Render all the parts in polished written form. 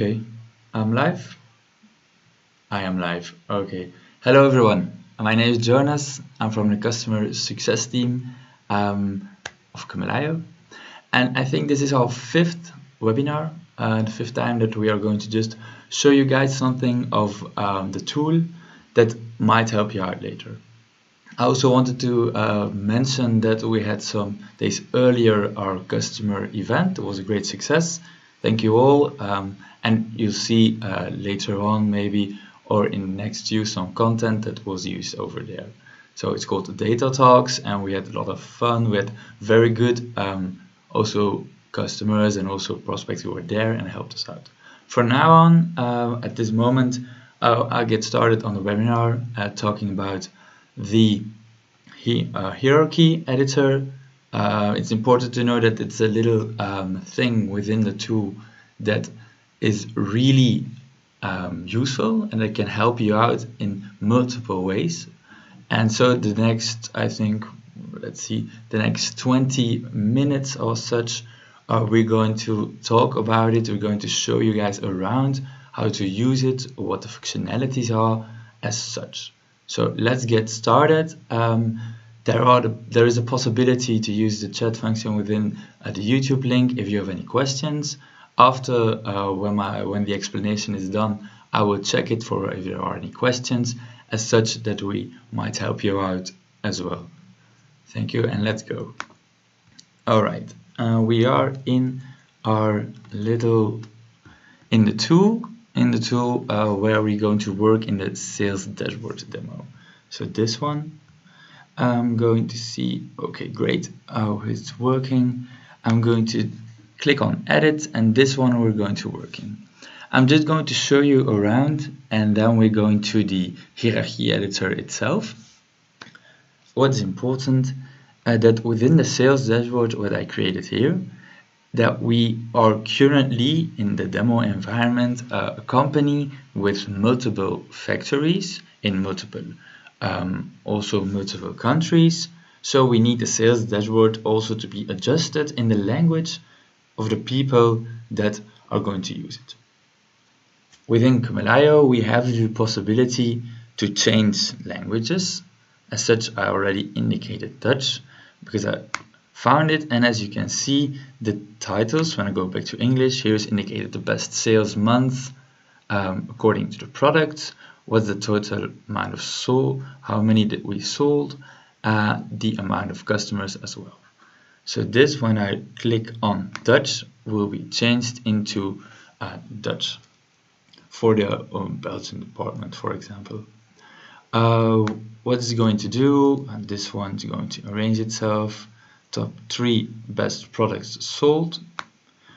Okay, I'm live. I am live. Okay. Hello, everyone. My name is Jonas. I'm from the customer success team of Camelayo. And I think this is our fifth webinar, the fifth time that we are going to just show you guys something of the tool that might help you out later. I also wanted to mention that we had some days earlier our customer event. It was a great success. Thank you all. And you'll see later on maybe or in next use some content that was used over there. So it's called the Data Talks and we had a lot of fun. We had very good also customers and also prospects who were there and helped us out. From now on, at this moment, I'll get started on the webinar talking about the hierarchy editor. It's important to know that it's a little thing within the tool that is really useful and that can help you out in multiple ways. And so the next, I think, let's see, the next 20 minutes or such, we're going to talk about it. We're going to show you guys around how to use it, what the functionalities are as such. So let's get started. There is a possibility to use the chat function within the YouTube link if you have any questions. After when the explanation is done, I will check it for if there are any questions as such that we might help you out as well. Thank you and let's go. All right, we are in our little in the tool where we're going to work in the sales dashboard demo. So this one, I'm going to see, okay, great, how it's working. I'm going to click on edit and this one we're going to work in. I'm just going to show you around and then we're going to the hierarchy editor itself. What's important that within the sales dashboard, what I created here, that we are currently in the demo environment, a company with multiple factories in multiple countries. So we need the sales dashboard also to be adjusted in the language of the people that are going to use it. Within Camelayo, we have the possibility to change languages. As such, I already indicated Dutch because I found it, and as you can see, the titles, when I go back to English, here is indicated the best sales month according to the product, what's the total amount of sold, how many did we sold, the amount of customers as well. So this, when I click on Dutch, will be changed into Dutch for the Belgian department, for example. What is it going to do? And this one is going to arrange itself. Top 3 best products sold.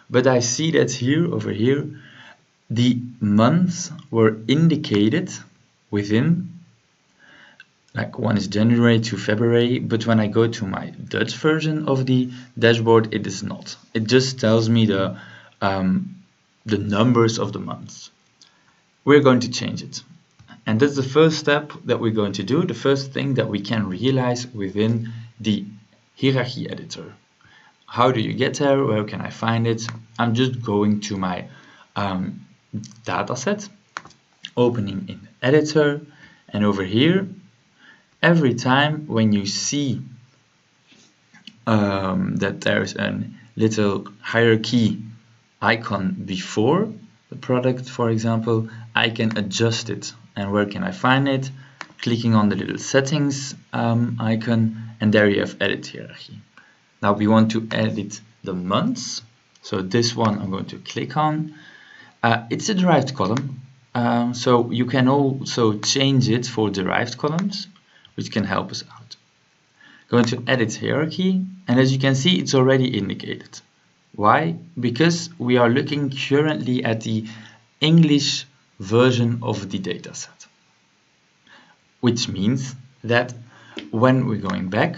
But I see that here, over here, the months were indicated within, like one is January to February, but when I go to my Dutch version of the dashboard, it is not. It just tells me the numbers of the months. We're going to change it. And that's the first step that we're going to do, the first thing that we can realize within the hierarchy editor. How do you get there? Where can I find it? I'm just going to my dataset, opening in the editor, and over here, every time when you see that there's a little hierarchy icon before the product, for example, I can adjust it. And where can I find it? Clicking on the little settings icon, and there you have edit hierarchy. Now we want to edit the months. So this one I'm going to click on. It's a derived column. So you can also change it for derived columns, which can help us out. Going to edit hierarchy, and as you can see, it's already indicated. Why? Because we are looking currently at the English version of the dataset, which means that when we're going back,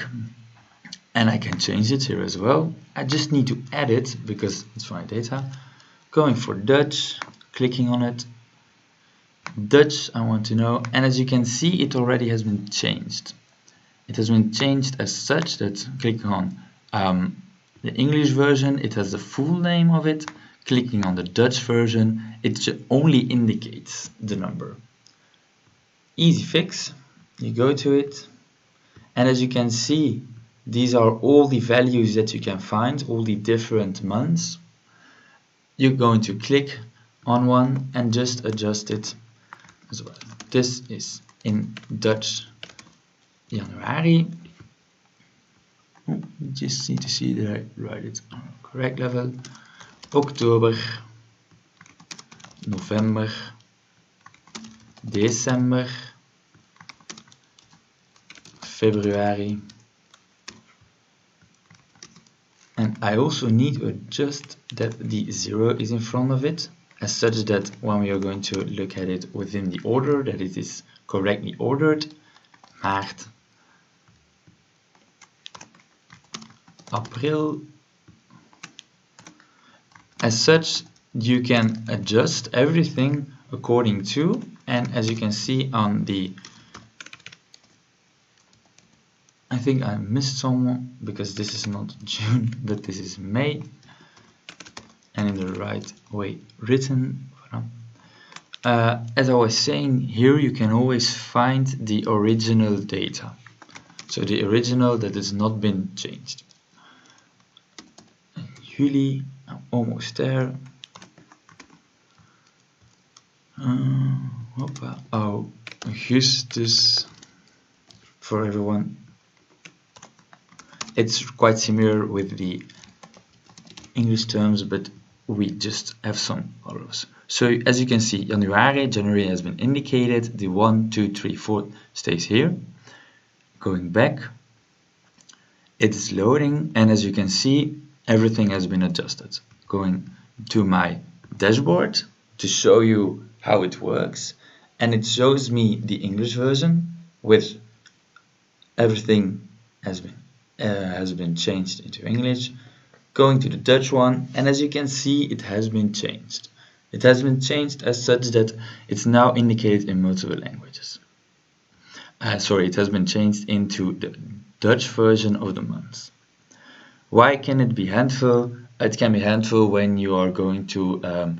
and I can change it here as well, I just need to add it because it's my data. Going for Dutch, clicking on it, Dutch I want to know, and as you can see, it already has been changed. It has been changed as such that clicking on the English version, it has the full name of it. Clicking on the Dutch version, it only indicates the number. Easy fix, you go to it, and as you can see, these are all the values that you can find, all the different months. You're going to click on one and just adjust it as well. This is in Dutch January. Oh, you just need to see that I write it on the correct level. Oktober, November, December, February. And I also need to adjust that the 0 is in front of it, as such that when we are going to look at it within the order, that it is correctly ordered. Maart, April. As such, you can adjust everything according to, and as you can see on the, I think I missed someone because this is not June, but this is May, and in the right way written. As I was saying, here you can always find the original data, so the original that has not been changed. Juli, I'm almost there. Oh, Augustus, for everyone. It's quite similar with the English terms, but we just have some others. So as you can see, January has been indicated. The 1, 2, 3, 4 stays here. Going back, it is loading, and as you can see, everything has been adjusted. Going to my dashboard to show you how it works, and it shows me the English version with everything has been changed into English. Going to the Dutch one, and as you can see, it has been changed. It has been changed as such that it's now indicated in multiple languages. It has been changed into the Dutch version of the months. Why can it be handful? It can be handful when you are going to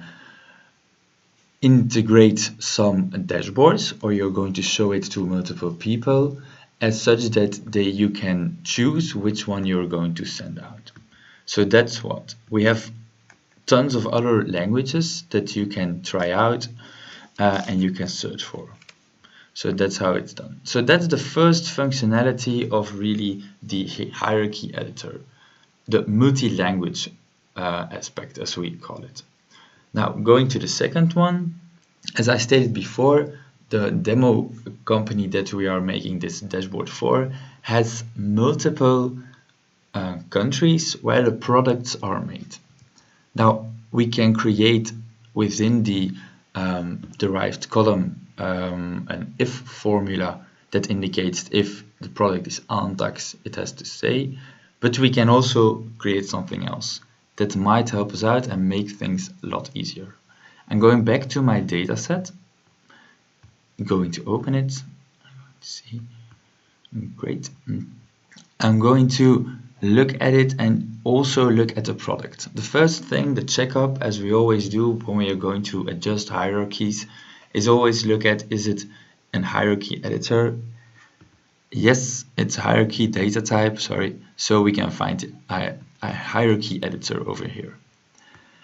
integrate some dashboards, or you're going to show it to multiple people, as such that you can choose which one you're going to send out. So that's what we have. Tons of other languages that you can try out and you can search for. So that's how it's done. So that's the first functionality of really the hierarchy editor, the multi-language aspect, as we call it. Now, going to the second one, as I stated before, the demo company that we are making this dashboard for has multiple countries where the products are made. Now, we can create within the derived column an if formula that indicates if the product is Antax, it has to say, but we can also create something else that might help us out and make things a lot easier. I'm going back to my dataset, going to open it. Let's see, great. I'm going to look at it and also look at the product. The first thing, the checkup, as we always do when we are going to adjust hierarchies, is always look at, is it an hierarchy editor? Yes, it's hierarchy data type, sorry. So we can find a hierarchy editor over here.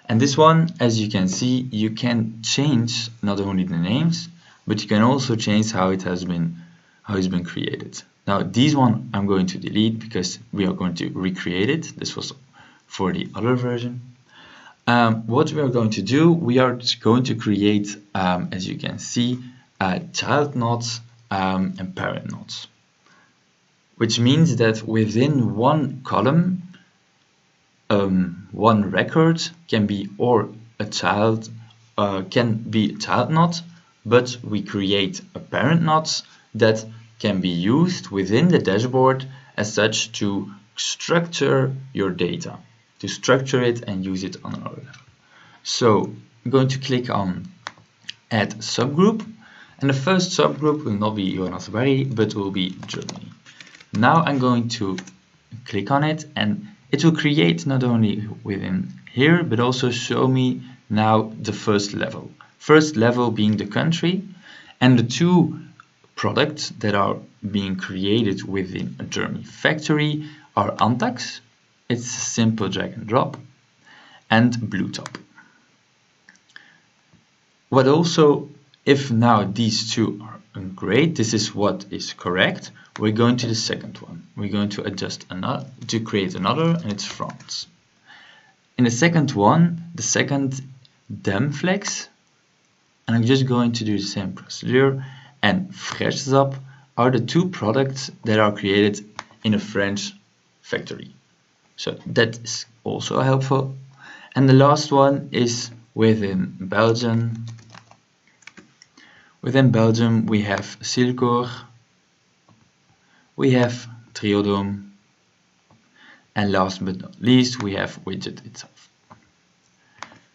And this one, as you can see, you can change not only the names, but you can also change how it's been created. Now, this one I'm going to delete because we are going to recreate it. This was for the other version. What we are going to do, we are going to create, as you can see, child nodes and parent nodes, which means that within one column, one record can be a child node, but we create a parent node that can be used within the dashboard as such to structure your data, to structure it and use it on another level. So I'm going to click on Add Subgroup, and the first subgroup will not be Johannesburg, but will be Germany. Now I'm going to click on it, and it will create not only within here, but also show me now the first level. First level being the country, and the two products that are being created within a Germany factory are Antax, it's simple drag and drop, and Bluetop. But also, if now these two are great, this is what is correct, we're going to the second one. We're going to adjust another, to create another, and it's France. In the second one, the second demflex, and I'm just going to do the same procedure, and Freshzap are the two products that are created in a French factory. So that is also helpful. And the last one is within Belgium. Within Belgium we have Silcor, we have Triodome, and last but not least we have widget itself.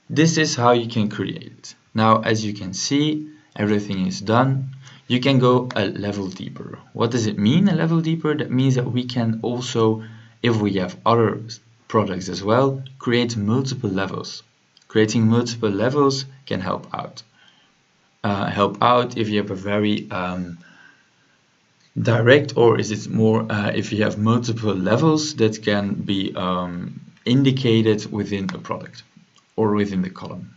This is how you can create it. Now, as you can see, everything is done. You can go a level deeper. What does it mean, a level deeper? That means that we can also, if we have other products as well, create multiple levels. Creating multiple levels can help out. If you have a very direct, or is it more if you have multiple levels that can be indicated within a product or within the column.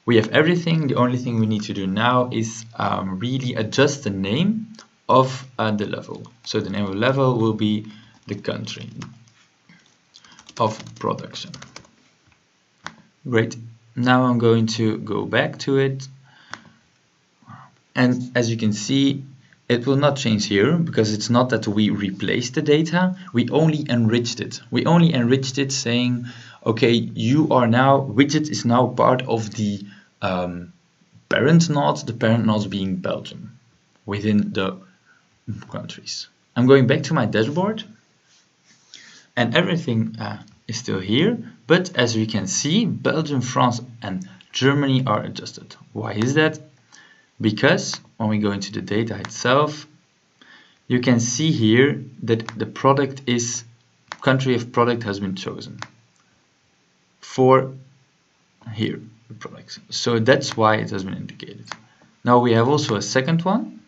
We have everything. The only thing we need to do now is really adjust the name of the level. So the name of the level will be the country of production. Great. Now I'm going to go back to it. And as you can see, it will not change here because it's not that we replaced the data, we only enriched it. We only enriched it saying, okay, you are now, widget is now part of the parent node, the parent node being Belgium within the countries. I'm going back to my dashboard and everything is still here, but as we can see, Belgium, France and Germany are adjusted. Why is that? Because when we go into the data itself, you can see here that the product is, country of product has been chosen for here, the products. So that's why it has been indicated. Now we have also a second one.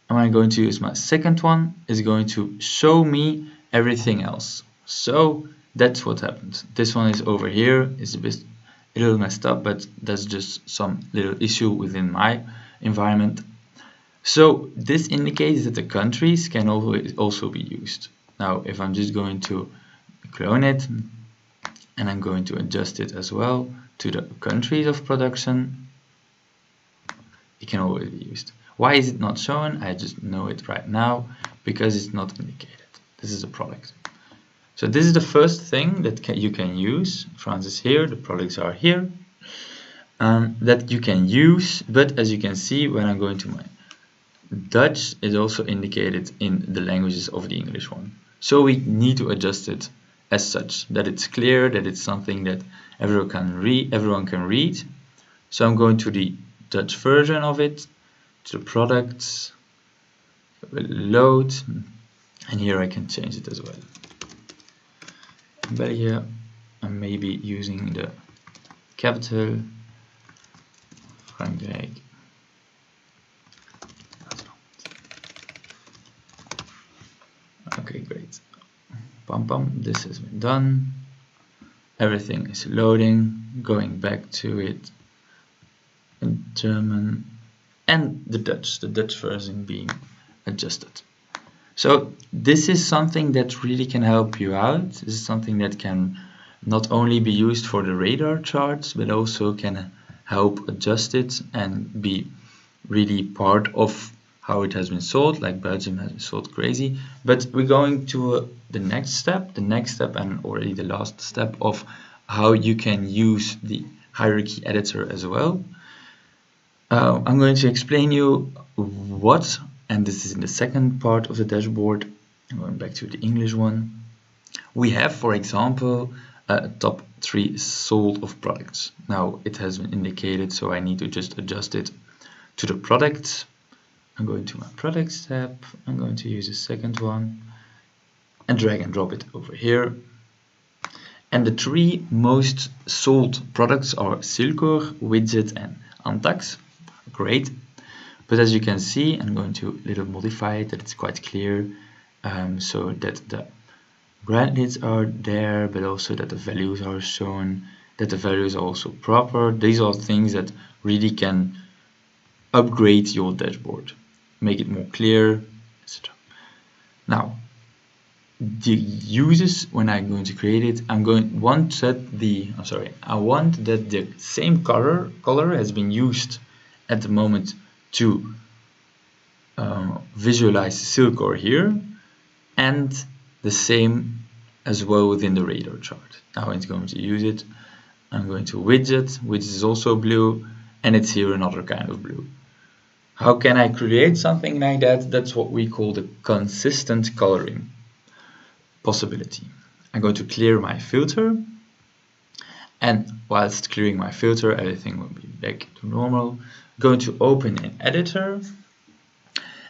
And I'm going to use my second one, is going to show me everything else. So that's what happened. This one is over here, it's a little messed up, but that's just some little issue within my environment. So this indicates that the countries can also be used. Now if I'm just going to clone it and I'm going to adjust it as well to the countries of production, it can always be used. Why is it not shown? I just know it right now because it's not indicated. This is a product. So this is the first thing that you can use. France is here, the products are here, that you can use. But as you can see, when I'm going to my Dutch, it's also indicated in the languages of the English one. So we need to adjust it as such, that it's clear, that it's something that everyone can read. So I'm going to the Dutch version of it, to the products, load, and here I can change it as well. Belgium, I'm maybe using the capital, Frankrijk. Okay, great. This has been done. Everything is loading, going back to it in German, and the Dutch version being adjusted. So this is something that really can help you out. This is something that can not only be used for the radar charts, but also can help adjust it and be really part of how it has been sold, like Belgium has been sold crazy. But we're going to the next step and already the last step of how you can use the hierarchy editor as well. I'm going to explain you what, and this is in the second part of the dashboard. I'm going back to the English one. We have, for example, a top 3 sold of products. Now it has been indicated, so I need to just adjust it to the products. I'm going to my products tab. I'm going to use the second one and drag and drop it over here. And the 3 most sold products are Silcor, Widget, and Untax, great. But as you can see, I'm going to little modify it that it's quite clear, so that the brackets are there, but also that the values are shown, that the values are also proper. These are things that really can upgrade your dashboard, make it more clear, etc. Now, the uses, when I'm going to create it, I want that the same color has been used at the moment to visualize Silcore here, and the same as well within the radar chart. Now it's going to use it. I'm going to widget, which is also blue, and it's here another kind of blue. How can I create something like that? That's what we call the consistent coloring possibility. I'm going to clear my filter, and whilst clearing my filter, everything will be back to normal. I'm going to open an editor,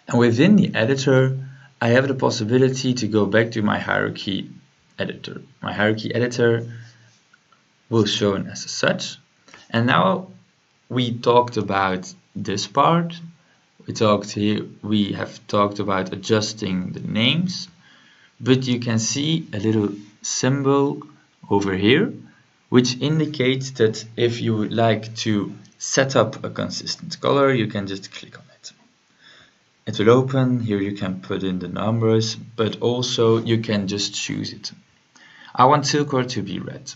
and within the editor, I have the possibility to go back to my hierarchy editor. My hierarchy editor will show as such, and now we talked about this part. We have talked about adjusting the names, but you can see a little symbol over here which indicates that if you would like to set up a consistent color, you can just click on it. It will open. Here you can put in the numbers, but also you can just choose it. I want Silcore to be red,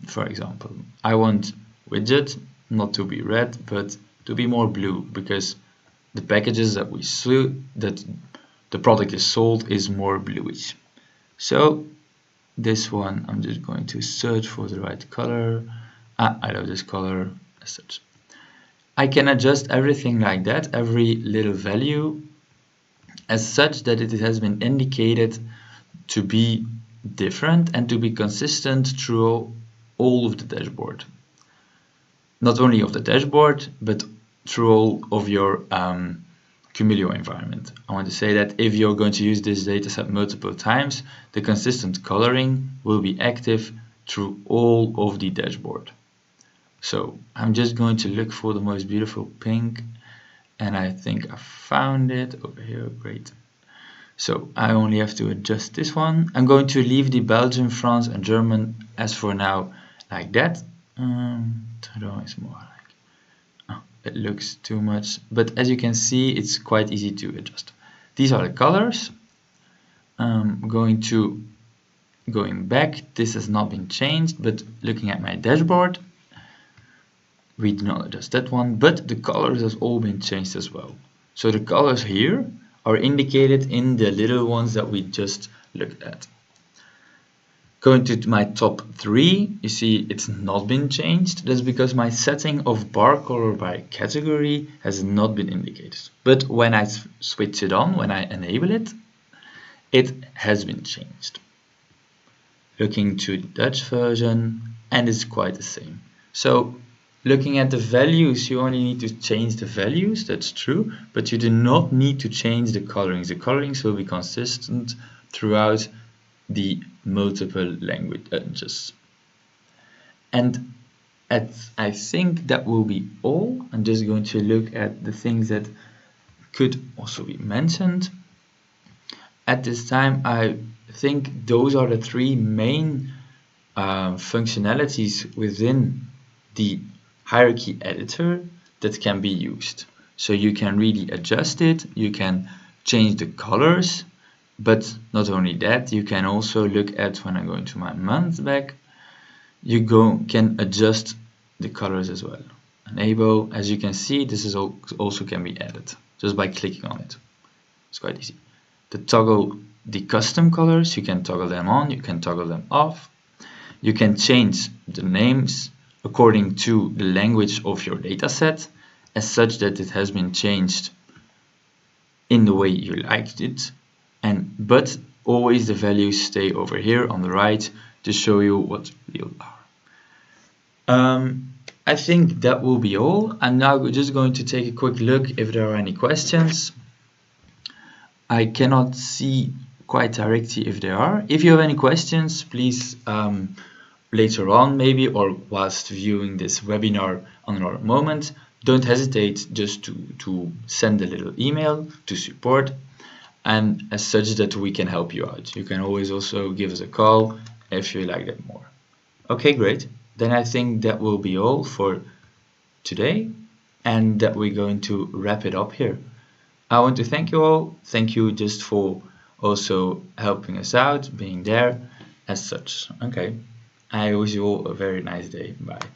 for example. I want widget not to be red, but to be more blue, because the packages that the product is sold is more bluish. So this one, I'm just going to search for the right color. I love this color as such. I can adjust everything like that, every little value, as such that it has been indicated to be different and to be consistent through all of the dashboard. Not only of the dashboard, but through all of your Cumulio environment. I want to say that if you're going to use this dataset multiple times, the consistent coloring will be active through all of the dashboard. So I'm just going to look for the most beautiful pink, and I think I found it over here. Great. So I only have to adjust this one. I'm going to leave the Belgian, France, and German as for now like that. It's more like, it looks too much, but as you can see, it's quite easy to adjust. These are the colors. Going back, this has not been changed, but looking at my dashboard, we do not adjust that one, but the colors has all been changed as well. So the colors here are indicated in the little ones that we just looked at. Going to my top 3, you see it's not been changed. That's because my setting of bar color by category has not been indicated. But when I switch it on, when I enable it, it has been changed. Looking to the Dutch version, and it's quite the same. So looking at the values, you only need to change the values, that's true, but you do not need to change the colorings. The colorings will be consistent throughout the multiple languages. And I think that will be all. I'm just going to look at the things that could also be mentioned. At this time, I think those are the 3 main functionalities within the hierarchy editor that can be used. So you can really adjust it, you can change the colors, but not only that, you can also look at, when I go into my month back, you can adjust the colors as well. Enable, as you can see, this is also can be added just by clicking on it. It's quite easy. To toggle the custom colors, you can toggle them on, you can toggle them off. You can change the names according to the language of your dataset, as such that it has been changed in the way you liked it. But always the values stay over here on the right to show you what real are. I think that will be all. I'm now just going to take a quick look if there are any questions. I cannot see quite directly if there are. If you have any questions, please later on maybe, or whilst viewing this webinar on another moment, don't hesitate just to send a little email to support, and as such that we can help you out. You can always also give us a call if you like that more. Okay, great. Then I think that will be all for today, and that we're going to wrap it up here. I want to thank you all. Thank you just for also helping us out, being there as such. Okay. I wish you all a very nice day. Bye.